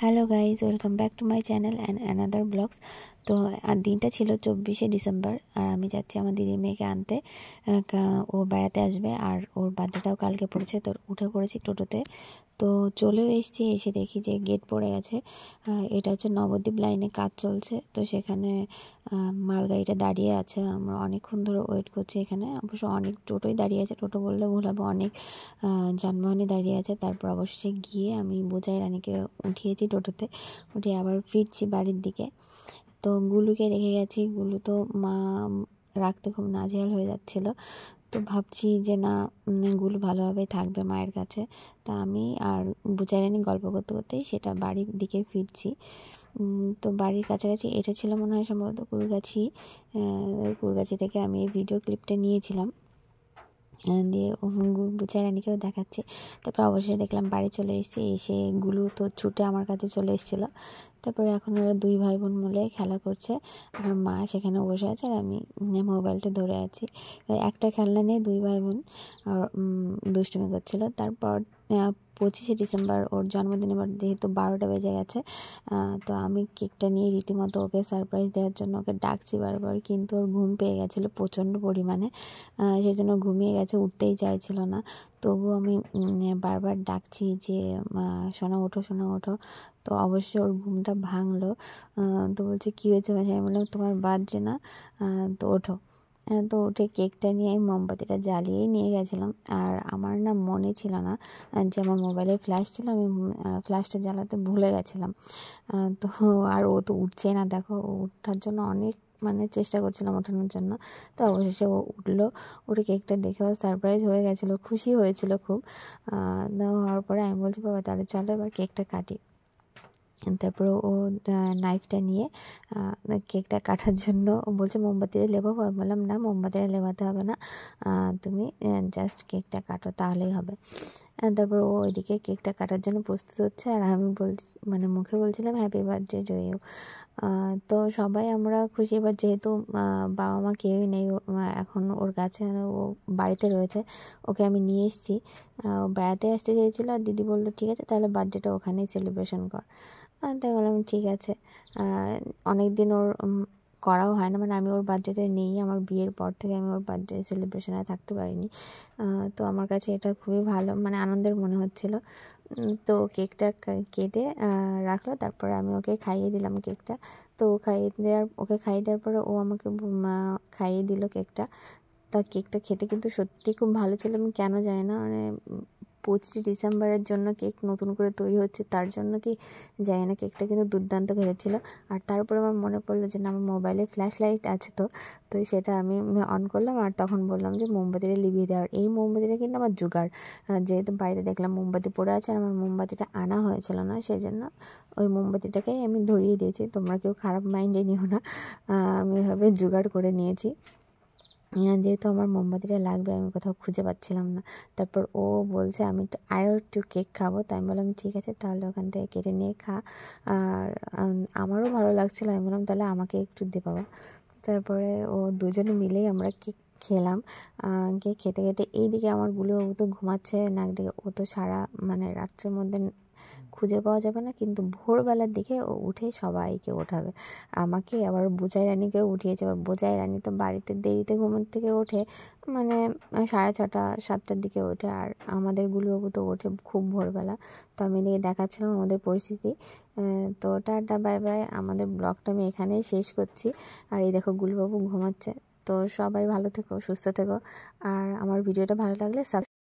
Hello guys, welcome back to my channel and another blogs. তো আর দিনটা ছিল 24শে ডিসেম্বর, আর আমি যাচ্ছি আমার দিদির মেয়েকে আনতে। ও বেড়াতে আসবে আর ওর বার্থডেটাও কালকে পড়েছে, তো উঠে পড়েছি টোটোতে। তো চলেও এসেছি, এসে দেখি যে গেট পড়ে গেছে। এটা হচ্ছে নবদ্বীপ লাইনে কাজ চলছে, তো সেখানে মালগাড়িটা দাঁড়িয়ে আছে। আমরা অনেকক্ষণ ধরে ওয়েট করছি এখানে। অবশ্য অনেক টোটোই দাঁড়িয়ে আছে, টোটো বললে ভুল হবে, অনেক যানবাহনই দাঁড়িয়ে আছে। তারপর অবশ্যই গিয়ে আমি বোঝাই রানীকে উঠিয়েছি টোটোতে, উঠে আবার ফিরছি বাড়ির দিকে। তো গুলুকে রেখে গেছি, গুলু তো মা রাখতে খুব নাজেহাল হয়ে যাচ্ছিলো। তো ভাবছি যে না, গুলু ভালোভাবে থাকবে মায়ের কাছে। তা আমি আর বুচারানি গল্প করতে করতেই সেটা বাড়ির দিকে ফিরছি। তো বাড়ির কাছাকাছি এটা ছিল মনে হয় সম্ভবত কুলগাছি। কুলগাছি থেকে আমি এই ভিডিও ক্লিপটা নিয়েছিলাম, দিয়ে বুচারানিকেও দেখাচ্ছি। তারপর অবশ্যই দেখলাম বাড়ি চলে এসেছি, এসে গুলু তো ছুটে আমার কাছে চলে এসেছিলো। তারপরে এখন ওরা দুই ভাই বোন মিলে খেলা করছে, আর মা সেখানে বসে আছে আর আমি মোবাইলটা ধরে আছি। একটা খেলনা নিয়ে দুই ভাই বোন আর দুষ্টুমি করছিলো। তারপর 25শে ডিসেম্বর ওর জন্মদিনে, যেহেতু 12টা বেজে গেছে, তো আমি কেকটা নিয়ে রীতিমতো ওকে সারপ্রাইজ দেওয়ার জন্য ওকে ডাকছি বারবার, কিন্তু ওর ঘুম পেয়ে গেছিলো প্রচণ্ড পরিমাণে। সেই জন্য ঘুমিয়ে গেছে, উঠতেই চাইছিল না। তবুও আমি বারবার ডাকছি যে সোনা ওঠো, সোনা ওঠো। তো অবশ্যই ওর ঘুমটা ভাঙলো। তো বলছে কী হয়েছে মাসি? আমি বললাম তোমার বার্থডে না, তো ওঠো। তো উঠে কেকটা নিয়ে আমি মোমবাতিটা জ্বালিয়েই নিয়ে গেছিলাম। আর আমার না মনে ছিল না যে আমার মোবাইলে ফ্ল্যাশ ছিল, আমি ফ্ল্যাশটা জ্বালাতে ভুলে গেছিলাম। তো আর ও তো উঠছে না, দেখো ওঠার জন্য অনেক চেষ্টা করছিলাম ওঠানোর জন্য। তো অবশেষে ও উঠলো, উঠে কেকটা দেখেও সারপ্রাইজ হয়ে গেছিলো, খুশি হয়েছিল খুব। হওয়ার পরে আমি বলছি বাবা তাহলে চলো এবার কেকটা কাটি। তারপরে ও নাইফটা নিয়ে কেকটা কাটার জন্য বলছে মোমবাতিটা লেবাবো। আমি বললাম না, মোমবাতিটা লেবাতে হবে না, তুমি জাস্ট কেকটা কাটো তাহলেই হবে। তারপর ও ওইদিকে কেকটা কাটার জন্য প্রস্তুত হচ্ছে, আর আমি মুখে বলছিলাম হ্যাপি বার্থডে টু ইউ। তো সবাই আমরা খুশি। এবার যেহেতু বাবা মা কেউই নেই এখন ওর কাছে, ও বাড়িতে রয়েছে, ওকে আমি নিয়ে এসেছি। বেড়াতে আসতে চেয়েছিলো, আর দিদি বললো ঠিক আছে তাহলে বার্থডেটা ওখানেই সেলিব্রেশন কর। তাই বললাম ঠিক আছে। অনেক দিন ওর করাও হয় না, আমি ওর বার্থডেতে নেই, আমার বিয়ের পর থেকে আমি ওর বার্থডে সেলিব্রেশনে থাকতে পারিনি। তো আমার কাছে এটা খুবই ভালো আনন্দের মনে হচ্ছিলো। তো কেকটা কেটে রাখলো, তারপরে আমি ওকে খাইয়ে দিলাম কেকটা। তো ওকে খাইয়ে দেওয়ার পরে ও আমাকে খাইয়ে দিল কেকটা। তা কেকটা খেতে কিন্তু সত্যি খুব ভালো ছিল। আমি কেন জানি না, 25শে ডিসেম্বরের জন্য কেক নতুন করে তৈরি হচ্ছে তার জন্য কি জানি না, কেকটা কিন্তু দুর্দান্ত খেয়েছিল। আর তারপরে আমার মনে পড়লো যে না, আমার মোবাইলে ফ্ল্যাশ লাইট আছে, তো সেটা আমি অন করলাম, আর তখন বললাম যে মোমবাতিটা লিভিয়ে দেওয়ার। এই মোমবাতিটা কিন্তু আমার জোগাড়, যেহেতু বাড়িতে দেখলাম মোমবাতি পড়ে আছে আর আমার মোমবাতিটা আনা হয়েছিল না, সেই জন্য ওই মোমবাতিটাকেই আমি ধরিয়ে দিয়েছি। তোমরা কেউ খারাপ মাইন্ডে নিও না, আমি এভাবে জোগাড় করে নিয়েছি। যেহেতু আমার মোমবাতিটা লাগবে, আমি কোথাও খুঁজে পাচ্ছিলাম না। তারপর ও বলছে আমি আরও একটু কেক খাবো, তাই আমি বললাম ঠিক আছে তাহলে ওখান থেকে কেটে নিয়ে খা। আর আমারও ভালো লাগছিলো, আমি বললাম তাহলে আমাকে একটু দে বাবা। তারপরে ও দুজনে মিলেই আমরা কেক খেলাম। কেক খেতে খেতে এইদিকে আমার গুলোবাবু তো ঘুমাচ্ছে নাক ডেকে। ও তো সারা রাত্রের মধ্যে খুঁজে পাওয়া যাবে না, কিন্তু ভোরবেলার দিকে ও উঠে সবাইকে ওঠাবে। আমাকে আবার বোঝাই রানীকেও উঠিয়েছে। এবার বোঝাই রানী তো বাড়িতে দেরিতে ঘুমের থেকে ওঠে, 6:30 7টার দিকে ওঠে, আর আমাদের গুলোবাবু তো ওঠে খুব ভোরবেলা। তো আমি এদিকে দেখাচ্ছিলাম আমাদের পরিস্থিতি। তো টাটা বাই বাই, আমাদের ব্লগটা আমি এখানেই শেষ করছি। আর এই দেখো গুলুবাবু ঘুমাচ্ছে। তো সবাই ভালো থেকো, সুস্থ থেকো, আর আমার ভিডিওটা ভালো লাগলে